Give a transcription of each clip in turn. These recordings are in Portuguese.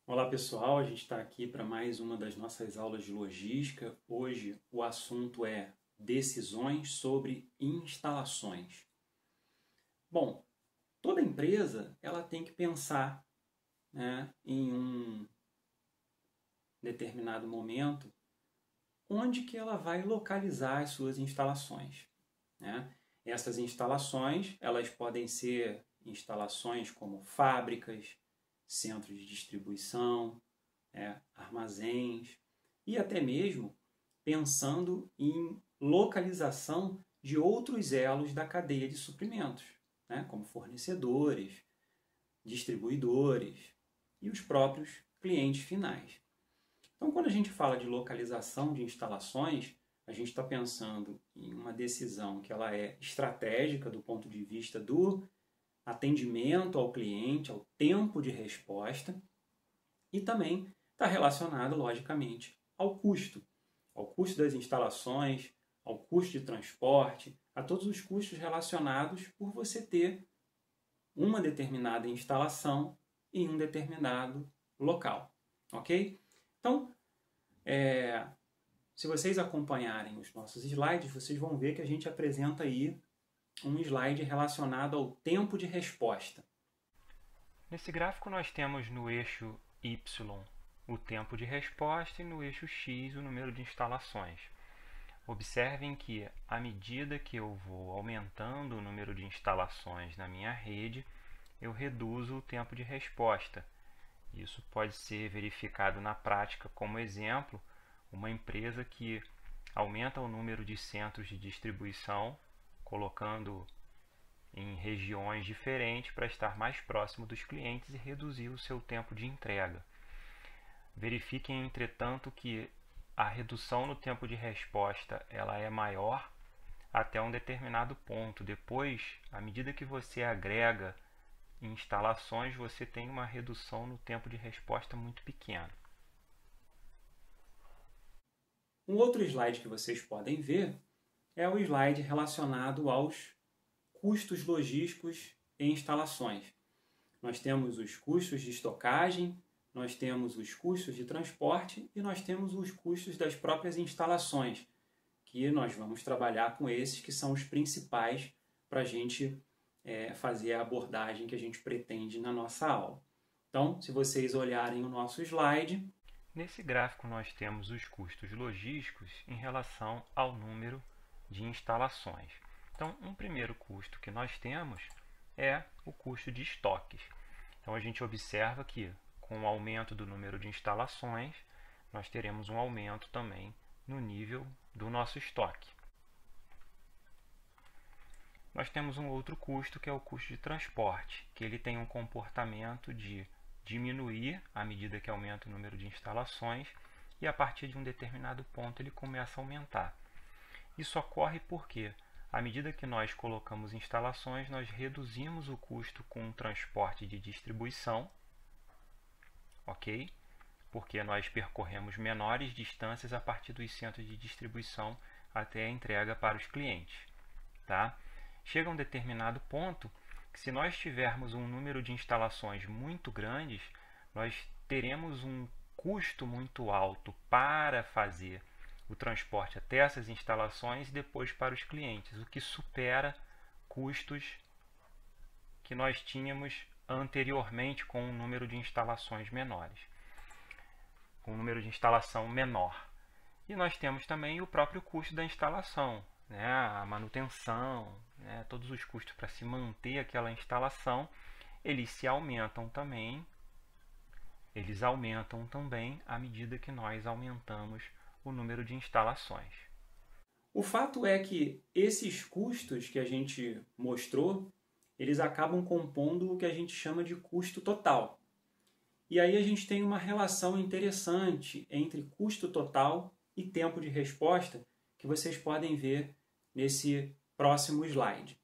Olá pessoal, a gente está aqui para mais uma das nossas aulas de logística. Hoje o assunto é decisões sobre instalações. Bom, toda empresa ela tem que pensar, né, em um determinado momento onde que ela vai localizar as suas instalações, né? Essas instalações elas podem ser instalações como fábricas, centros de distribuição, armazéns e até mesmo pensando em localização de outros elos da cadeia de suprimentos, né, como fornecedores, distribuidores e os próprios clientes finais. Então, quando a gente fala de localização de instalações, a gente está pensando em uma decisão que ela é estratégica do ponto de vista do atendimento ao cliente, ao tempo de resposta, e também está relacionado, logicamente, ao custo das instalações, ao custo de transporte, a todos os custos relacionados por você ter uma determinada instalação em um determinado local, ok? Então, se vocês acompanharem os nossos slides, vocês vão ver que a gente apresenta aí um slide relacionado ao tempo de resposta. Nesse gráfico nós temos no eixo Y o tempo de resposta e no eixo X o número de instalações. Observem que à medida que eu vou aumentando o número de instalações na minha rede, eu reduzo o tempo de resposta. Isso pode ser verificado na prática, como exemplo, uma empresa que aumenta o número de centros de distribuição, colocando em regiões diferentes para estar mais próximo dos clientes e reduzir o seu tempo de entrega. Verifiquem, entretanto, que a redução no tempo de resposta ela é maior até um determinado ponto. Depois, à medida que você agrega instalações, você tem uma redução no tempo de resposta muito pequena. Um outro slide que vocês podem ver é o slide relacionado aos custos logísticos em instalações. Nós temos os custos de estocagem, nós temos os custos de transporte e nós temos os custos das próprias instalações, que nós vamos trabalhar com esses que são os principais para a gente fazer a abordagem que a gente pretende na nossa aula. Então, se vocês olharem o nosso slide, nesse gráfico nós temos os custos logísticos em relação ao número de instalações. Então, um primeiro custo que nós temos é o custo de estoques. Então, a gente observa que com o aumento do número de instalações, nós teremos um aumento também no nível do nosso estoque. Nós temos um outro custo que é o custo de transporte, que ele tem um comportamento de diminuir à medida que aumenta o número de instalações e a partir de um determinado ponto ele começa a aumentar. Isso ocorre porque, à medida que nós colocamos instalações, nós reduzimos o custo com o transporte de distribuição, ok? Porque nós percorremos menores distâncias a partir dos centros de distribuição até a entrega para os clientes, tá? Chega a um determinado ponto que, se nós tivermos um número de instalações muito grandes, nós teremos um custo muito alto para fazer o transporte até essas instalações e depois para os clientes, o que supera custos que nós tínhamos anteriormente com um número de instalações menores, com um número de instalação menor. E nós temos também o próprio custo da instalação, né? A manutenção, né? Todos os custos para se manter aquela instalação, eles aumentam também à medida que nós aumentamos o número de instalações. o fato é que esses custos que a gente mostrou, eles acabam compondo o que a gente chama de custo total. E aí a gente tem uma relação interessante entre custo total e tempo de resposta, que vocês podem ver nesse próximo slide.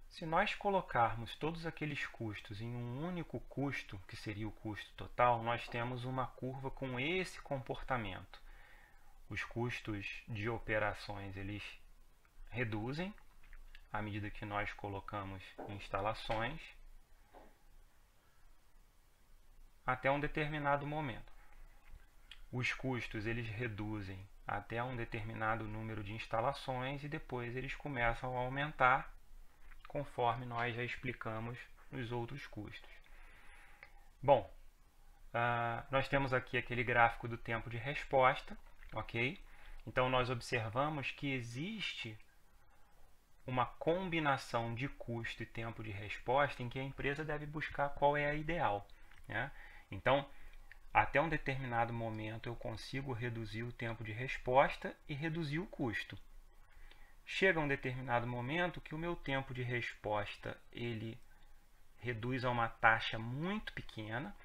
Se nós colocarmos todos aqueles custos em um único custo, que seria o custo total, nós temos uma curva com esse comportamento. Os custos de operações eles reduzem à medida que nós colocamos instalações. até um determinado momento. Os custos eles reduzem até um determinado número de instalações e depois eles começam a aumentar conforme nós já explicamos nos outros custos. Bom, nós temos aqui aquele gráfico do tempo de resposta, ok? Então nós observamos que existe uma combinação de custo e tempo de resposta em que a empresa deve buscar qual é a ideal, né? Então, até um determinado momento eu consigo reduzir o tempo de resposta e reduzir o custo. Chega um determinado momento que o meu tempo de resposta ele reduz a uma taxa muito pequena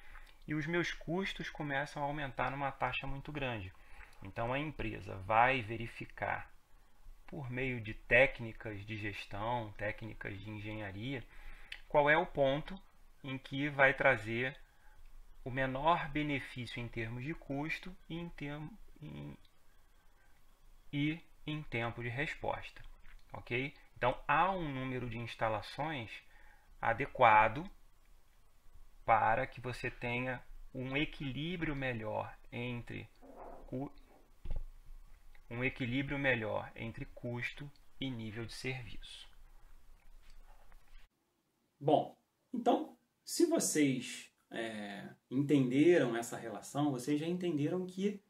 e os meus custos começam a aumentar numa taxa muito grande. Então a empresa vai verificar por meio de técnicas de gestão, técnicas de engenharia, qual é o ponto em que vai trazer o menor benefício em termos de custo e em tempo de resposta, ok? Então, há um número de instalações adequado para que você tenha um equilíbrio melhor entre custo e nível de serviço. Bom, então, se vocês entenderam essa relação, vocês já entenderam que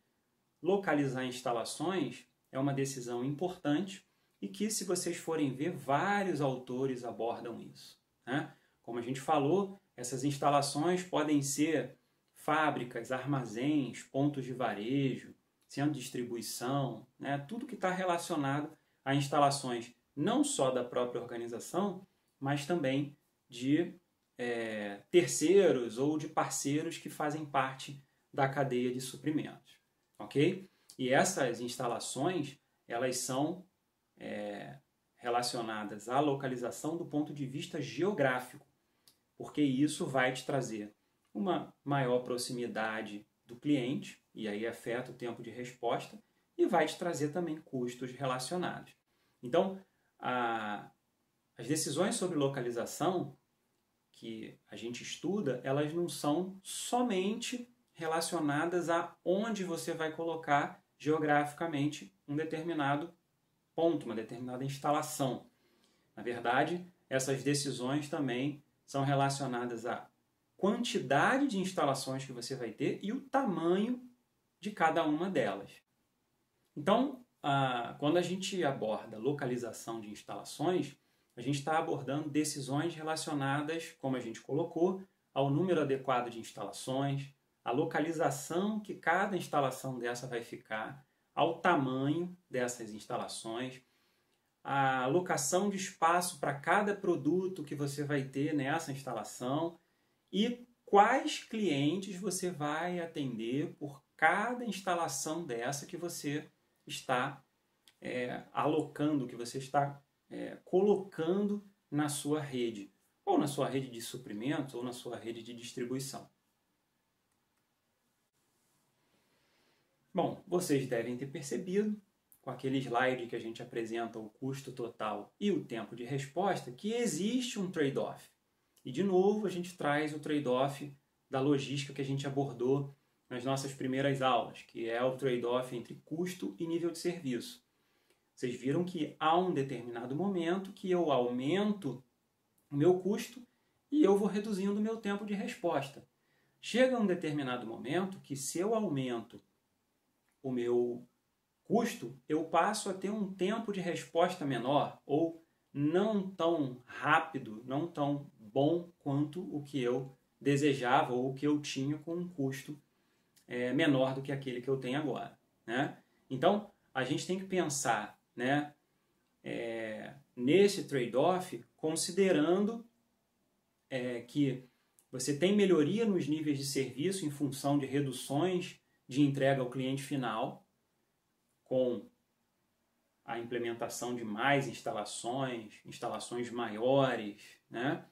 localizar instalações é uma decisão importante e que, se vocês forem ver, vários autores abordam isso, né? Como a gente falou, essas instalações podem ser fábricas, armazéns, pontos de varejo, centro de distribuição, né? Tudo que está relacionado a instalações não só da própria organização, mas também de terceiros ou de parceiros que fazem parte da cadeia de suprimentos, ok? E essas instalações, elas são relacionadas à localização do ponto de vista geográfico, porque isso vai te trazer uma maior proximidade do cliente, e aí afeta o tempo de resposta, e vai te trazer também custos relacionados. Então, as decisões sobre localização que a gente estuda, elas não são somente relacionadas a onde você vai colocar geograficamente um determinado ponto, uma determinada instalação. Na verdade, essas decisões também são relacionadas à quantidade de instalações que você vai ter e o tamanho de cada uma delas. Então, quando a gente aborda localização de instalações, a gente está abordando decisões relacionadas, como a gente colocou, ao número adequado de instalações, a localização que cada instalação dessa vai ficar, ao tamanho dessas instalações, a alocação de espaço para cada produto que você vai ter nessa instalação e quais clientes você vai atender por cada instalação dessa que você está alocando, que você está colocando na sua rede, ou na sua rede de suprimentos, ou na sua rede de distribuição. Bom, vocês devem ter percebido, com aquele slide que a gente apresenta o custo total e o tempo de resposta, que existe um trade-off. E, de novo, a gente traz o trade-off da logística que a gente abordou nas nossas primeiras aulas, que é o trade-off entre custo e nível de serviço. Vocês viram que há um determinado momento que eu aumento o meu custo e eu vou reduzindo o meu tempo de resposta. Chega um determinado momento que, se eu aumento o meu custo, eu passo a ter um tempo de resposta menor ou não tão rápido, não tão bom quanto o que eu desejava ou o que eu tinha com um custo menor do que aquele que eu tenho agora, né? Então, a gente tem que pensar, né, nesse trade-off, considerando que você tem melhoria nos níveis de serviço em função de reduções de entrega ao cliente final, com a implementação de mais instalações maiores, né?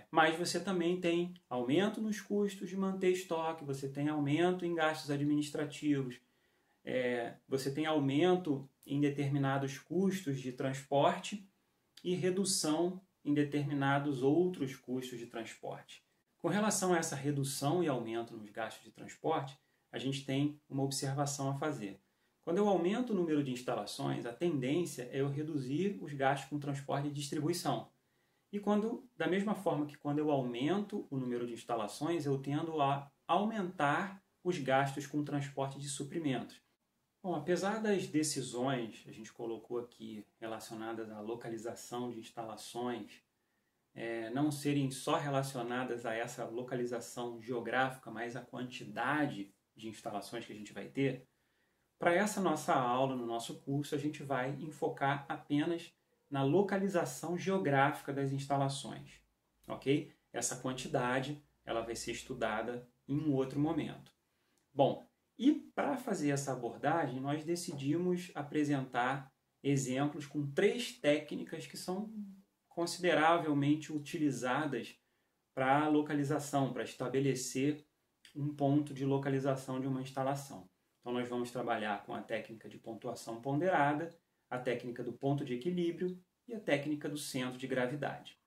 Mas você também tem aumento nos custos de manter estoque, você tem aumento em gastos administrativos, você tem aumento em determinados custos de transporte e redução em determinados outros custos de transporte. Com relação a essa redução e aumento nos gastos de transporte, a gente tem uma observação a fazer. Quando eu aumento o número de instalações, a tendência é eu reduzir os gastos com transporte e distribuição. E da mesma forma que quando eu aumento o número de instalações, eu tendo a aumentar os gastos com transporte de suprimentos. Bom, apesar das decisões, a gente colocou aqui, relacionadas à localização de instalações, não serem só relacionadas a essa localização geográfica, mas a quantidade de instalações que a gente vai ter, para essa nossa aula, no nosso curso, a gente vai enfocar apenas na localização geográfica das instalações, ok? Essa quantidade ela vai ser estudada em um outro momento. Bom, e para fazer essa abordagem, nós decidimos apresentar exemplos com 3 técnicas que são consideravelmente utilizadas para localização, para estabelecer um ponto de localização de uma instalação. Então, nós vamos trabalhar com a técnica de pontuação ponderada, a técnica do ponto de equilíbrio e a técnica do centro de gravidade.